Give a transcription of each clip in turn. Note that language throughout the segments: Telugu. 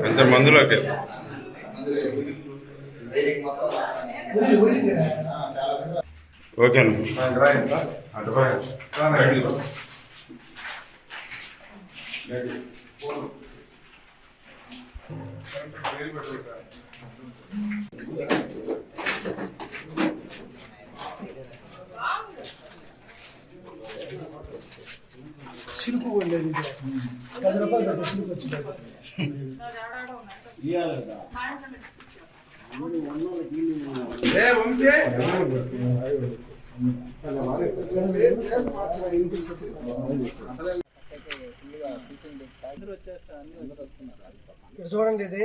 అంత మందులోకి ఓకే సిల్కు ఉండేది 10 రూపాయలు పెట్టి సిల్కు వచ్చింది చూడండి. ఇది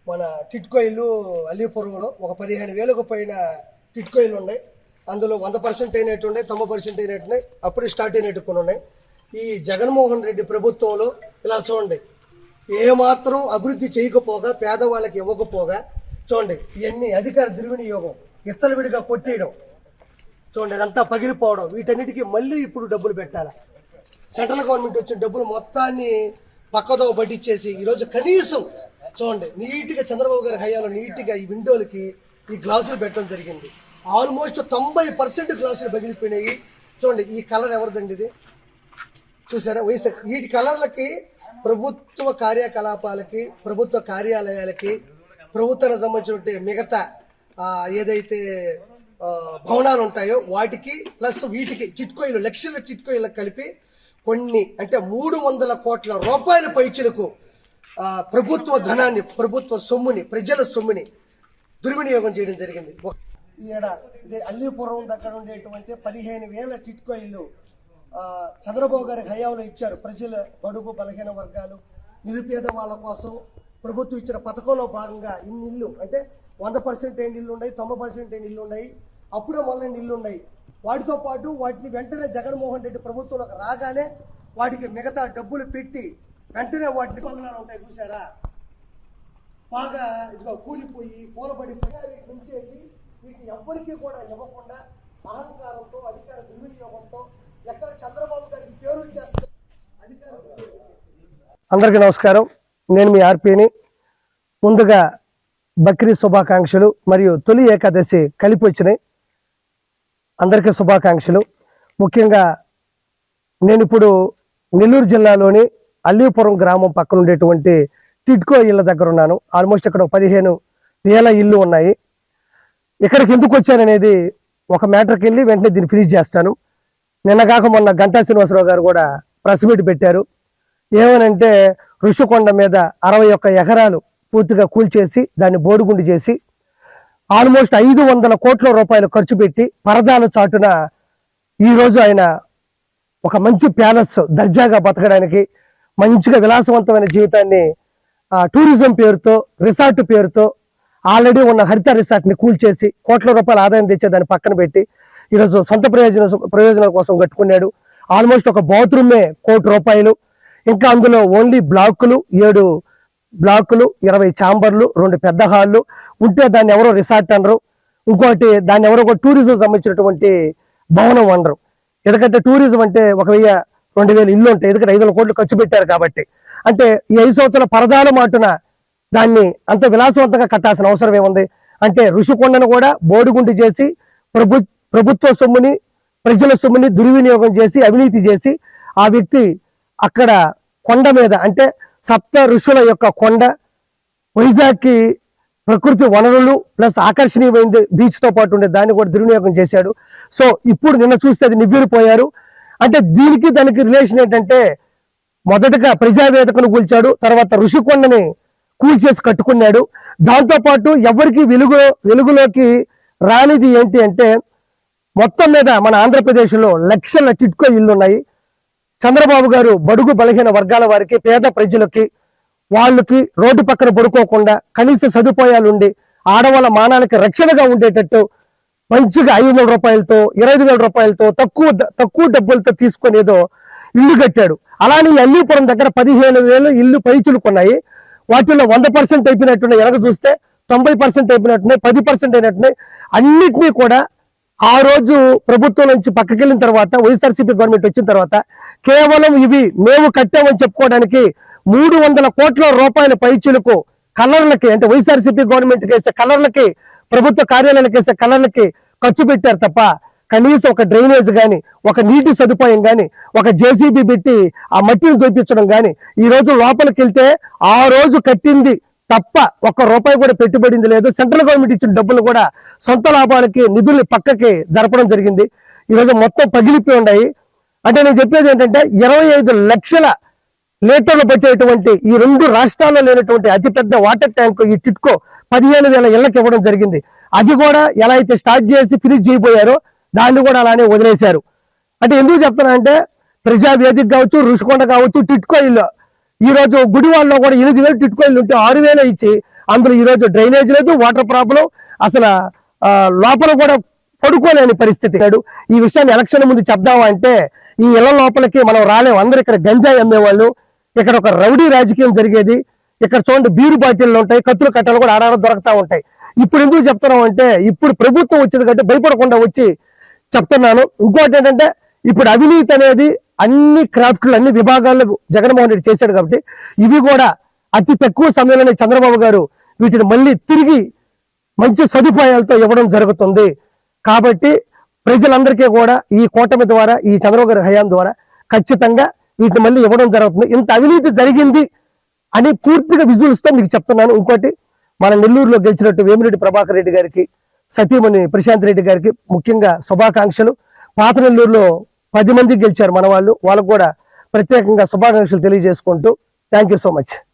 మన టిట్కో ఇల్లు అల్లీపురంలో ఒక 15,000కు పైన టిట్కో ఇల్లు ఉన్నాయి. అందులో 100% అయినట్టు ఉన్నాయి, 90% అయినట్టు ఉన్నాయి, అప్పుడే స్టార్ట్ అయినట్టు కొన్ని ఉన్నాయి. ఈ జగన్మోహన్ రెడ్డి ప్రభుత్వంలో ఇలా చూడండి, ఏమాత్రం అభివృద్ధి చేయకపోగా పేదవాళ్ళకి ఇవ్వకపోగా చూడండి, ఇవన్నీ అధికార దుర్వినియోగం, విచ్చలవిడిగా కొట్టేయడం చూడండి, ఇదంతా పగిలిపోవడం, వీటన్నిటికీ మళ్ళీ ఇప్పుడు డబ్బులు పెట్టాలి. సెంట్రల్ గవర్నమెంట్ వచ్చిన డబ్బులు మొత్తాన్ని పక్కదో పట్టించేసి ఈరోజు కనీసం చూడండి నీట్గా చంద్రబాబు గారి హయాంలో నీట్గా ఈ విండోలకి ఈ గ్లాసులు పెట్టడం జరిగింది. ఆల్మోస్ట్ 90% గ్లాసులు పగిలిపోయినాయి. చూడండి ఈ కలర్ ఎవరిదండి ఇది చూసారా? వయసు వీటి కలర్లకి ప్రభుత్వ కార్యకలాపాలకి, ప్రభుత్వ కార్యాలయాలకి, ప్రభుత్వానికి సంబంధించిన మిగతా ఏదైతే భవనాలు ఉంటాయో వాటికి ప్లస్ వీటికి టిట్కోయిలు, లక్షల టిట్కోయిలకు కలిపి కొన్ని అంటే 300 కోట్ల రూపాయల పైచిలకు ప్రభుత్వ ధనాన్ని, ప్రభుత్వ సొమ్ముని, ప్రజల సొమ్ముని దుర్వినియోగం చేయడం జరిగింది. ఇదే అల్లీపురం దగ్గర ఉండేటువంటి 15,000 టిట్కోయిలు చంద్రబాబు గారి హయాంలో ఇచ్చారు. ప్రజల బడుగు బలహీన వర్గాలు, నిరుపేద వాళ్ళ కోసం ప్రభుత్వం ఇచ్చిన పథకంలో భాగంగా ఇన్ని ఇల్లు అంటే 100% అయిన ఇల్లు ఉన్నాయి, 90% అయిన ఇల్లు ఉన్నాయి, అప్పుడే మొదలైన ఇల్లు ఉన్నాయి. వాటితో పాటు వాటిని వెంటనే జగన్మోహన్ రెడ్డి ప్రభుత్వంలోకి రాగానే వాటికి మిగతా డబ్బులు పెట్టి వెంటనే వాటిని బంగ్లాలు ఉంటాయి చూసారా, బాగా ఇదిగో కూలిపోయి కూలబడిపోయి ఉంచేసి వీటిని ఎవ్వరికీ కూడా ఇవ్వకుండా అహంకారంతో, అధికార దుర్వినియోగంతో ఎక్కడ చంద్రబాబు గారికి పేరు చేస్తారు. అందరికీ నమస్కారం, నేను మీ ఆర్పీని. ముందుగా బక్రీద్ శుభాకాంక్షలు మరియు తొలి ఏకాదశి కలిపి వచ్చినాయి. అందరికీ శుభాకాంక్షలు. ముఖ్యంగా నేను ఇప్పుడు నెల్లూరు జిల్లాలోని అల్లీపురం గ్రామం పక్కన ఉండేటువంటి టిట్కో ఇళ్ళ దగ్గర ఉన్నాను. ఆల్మోస్ట్ ఇక్కడ 15,000 ఇల్లు ఉన్నాయి. ఇక్కడికి ఎందుకు వచ్చాననేది ఒక మ్యాటర్కి వెళ్ళి వెంటనే దీన్ని ఫినిష్ చేస్తాను. నిన్నగాక మొన్న గంటా శ్రీనివాసరావు గారు కూడా ప్రెస్ మీట్ పెట్టారు. ఏమనంటే ఋషికొండ మీద 61 ఎకరాలు పూర్తిగా కూల్చేసి దాన్ని బోడిగుండు చేసి ఆల్మోస్ట్ 500 కోట్ల రూపాయలు ఖర్చు పెట్టి పరదాల చాటున ఈరోజు ఆయన ఒక మంచి ప్యాలెస్ దర్జాగా బతకడానికి, మంచిగా విలాసవంతమైన జీవితాన్ని టూరిజం పేరుతో, రిసార్ట్ పేరుతో ఆల్రెడీ ఉన్న హరిత రిసార్ట్ని కూల్చేసి కోట్ల రూపాయల ఆదాయం తెచ్చే దాన్ని పక్కన పెట్టి ఈరోజు సొంత ప్రయోజనాల కోసం కట్టుకున్నాడు. ఆల్మోస్ట్ ఒక బాత్రూమే 1 కోటి రూపాయలు. ఇంకా అందులో ఓన్లీ బ్లాకులు 7 బ్లాకులు, 20 ఛాంబర్లు, 2 పెద్ద హాళ్ళు ఉంటే దాన్ని ఎవరో రిసార్ట్ అనరు, ఇంకోటి దాన్ని ఎవరో ఒక టూరిజం సంబంధించినటువంటి భవనం అనరు. ఎందుకంటే టూరిజం అంటే 1,000-2,000 ఇల్లు ఉంటాయి, ఎందుకంటే 500 కోట్లు ఖర్చు పెట్టారు కాబట్టి. అంటే ఈ 5 సంవత్సరాల పరదాల మాటున దాన్ని అంత విలాసవంతంగా కట్టాల్సిన అవసరం ఏముంది? అంటే ఋషికొండను కూడా బోడిగుండు చేసి ప్రభుత్వ సొమ్ముని, ప్రజల సొమ్ముని దుర్వినియోగం చేసి, అవినీతి చేసి ఆ వ్యక్తి అక్కడ కొండ మీద అంటే సప్త ఋషుల యొక్క కొండ, వైజాగ్కి ప్రకృతి వనరులు ప్లస్ ఆకర్షణీయమైంది బీచ్తో పాటు ఉండే దాన్ని కూడా దుర్వినియోగం చేశాడు. సో ఇప్పుడు నిన్న చూస్తే అది నివ్వెరపోయారు. అంటే దీనికి దానికి రిలేషన్ ఏంటంటే మొదటగా ప్రజావేదికను కూల్చాడు, తర్వాత ఋషికొండని కూల్చేసి కట్టుకున్నాడు. దాంతోపాటు ఎవరికి వెలుగులోకి రానిది ఏంటి అంటే మొత్తం మీద మన ఆంధ్రప్రదేశ్లో లక్షల టిట్కో ఇల్లు ఉన్నాయి. చంద్రబాబు గారు బడుగు బలహీన వర్గాల వారికి, పేద ప్రజలకి, వాళ్ళకి రోడ్డు పక్కన పడుకోకుండా కనీస సదుపాయాలు ఉండి ఆడవాళ్ళ మానాలకి రక్షణగా ఉండేటట్టు మంచిగా 500 రూపాయలతో, 25,000 రూపాయలతో తక్కువ డబ్బులతో తీసుకునేదో ఇల్లు కట్టాడు. అలానే అల్లీపురం దగ్గర 15,000 ఇల్లు పైచులుకున్నాయి. వాటిలో 100% అయిపోయినట్టున్న ఎనక చూస్తే 90% అయిపోయినట్టున్నాయి, 10% అయినట్టున్నాయి. అన్నిటినీ కూడా ఆ రోజు ప్రభుత్వం నుంచి పక్కకెళ్ళిన తర్వాత, వైఎస్ఆర్సీపీ గవర్నమెంట్ వచ్చిన తర్వాత కేవలం ఇవి మేము కట్టామని చెప్పుకోవడానికి 300 కోట్ల రూపాయల పైచీలకు కలర్లకి, అంటే వైఎస్ఆర్సీపీ గవర్నమెంట్ వేసే కలర్లకి, ప్రభుత్వ కార్యాలయాలకు వేసే కలర్లకి ఖర్చు పెట్టారు తప్ప కనీసం ఒక డ్రైనేజ్ కానీ, ఒక నీటి సదుపాయం కానీ, ఒక జేసీబీ పెట్టి ఆ మట్టిని దొప్పించడం కానీ, ఈ రోజు లోపలికి వెళ్తే ఆ రోజు కట్టింది తప్ప ఒక్క రూపాయి కూడా పెట్టుబడింది లేదు. సెంట్రల్ గవర్నమెంట్ ఇచ్చిన డబ్బులు కూడా సొంత లాభాలకి నిధుల్ని పక్కకి జరపడం జరిగింది. ఈరోజు మొత్తం పగిలిపోయి ఉన్నాయి. అంటే నేను చెప్పేది ఏంటంటే 25 లక్షల లీటర్లు పట్టేటువంటి ఈ 2 రాష్ట్రాల్లో లేనటువంటి అతిపెద్ద వాటర్ ట్యాంక్ ఈ టిట్కో 15,000 ఇళ్లకు ఇవ్వడం జరిగింది. అది కూడా ఎలా అయితే స్టార్ట్ చేసి ఫినిష్ చేయబోయారో దాన్ని కూడా అలానే వదిలేశారు. అంటే ఎందుకు చెప్తున్నా అంటే ప్రజావేదిక కావచ్చు, ఋషికొండ కావచ్చు, టిట్కో ఇల్లు ఈ రోజు గుడివాడలో కూడా 8,000 టిట్కో ఇల్లు ఉంటే 6,000 ఇచ్చి అందులో ఈ రోజు డ్రైనేజ్ లేదు, వాటర్ ప్రాబ్లం, అసలు లోపల కూడా పడుకోలేని పరిస్థితి. ఈ విషయాన్ని ఎలక్షన్ ముందు చెప్దామా అంటే ఈ ఇళ్ల లోపలికి మనం రాలేము. అందరూ ఇక్కడ గంజాయి అమ్మేవాళ్ళు, ఇక్కడ ఒక రౌడీ రాజకీయం జరిగేది. ఇక్కడ చూడండి బీరు బాటిల్లు ఉంటాయి, కత్తులు కట్టలు కూడా ఆడాడ దొరుకుతా ఉంటాయి. ఇప్పుడు ఎందుకు చెప్తున్నాం అంటే ఇప్పుడు ప్రభుత్వం వచ్చేది కంటే భయపడకుండా వచ్చి చెప్తున్నాను. ఇంకోటి ఏంటంటే ఇప్పుడు అవినీతి అనేది అన్ని క్రాఫ్ట్లు, అన్ని విభాగాల్లో జగన్మోహన్ రెడ్డి చేశాడు కాబట్టి ఇవి కూడా అతి తక్కువ సమయంలోనే చంద్రబాబు గారు వీటిని మళ్ళీ తిరిగి మంచి సదుపాయాలతో ఇవ్వడం జరుగుతుంది. కాబట్టి ప్రజలందరికీ కూడా ఈ కూటమి ద్వారా, ఈ చంద్రబాబు గారి హయాం ద్వారా ఖచ్చితంగా వీటిని మళ్ళీ ఇవ్వడం జరుగుతుంది. ఇంత అవినీతి జరిగింది అని పూర్తిగా విజువల్స్ తో మీకు చెప్తున్నాను. ఇంకోటి మన నెల్లూరులో గెలిచినట్టు వేమిరెడ్డి ప్రభాకర్ రెడ్డి గారికి, సతీమణి ప్రశాంత్ రెడ్డి గారికి ముఖ్యంగా శుభాకాంక్షలు. పాత నెల్లూరులో 10 మంది గెలిచారు మన వాళ్ళు, వాళ్ళకు కూడా ప్రత్యేకంగా శుభాకాంక్షలు తెలియజేసుకుంటూ థ్యాంక్ యూ సో మచ్.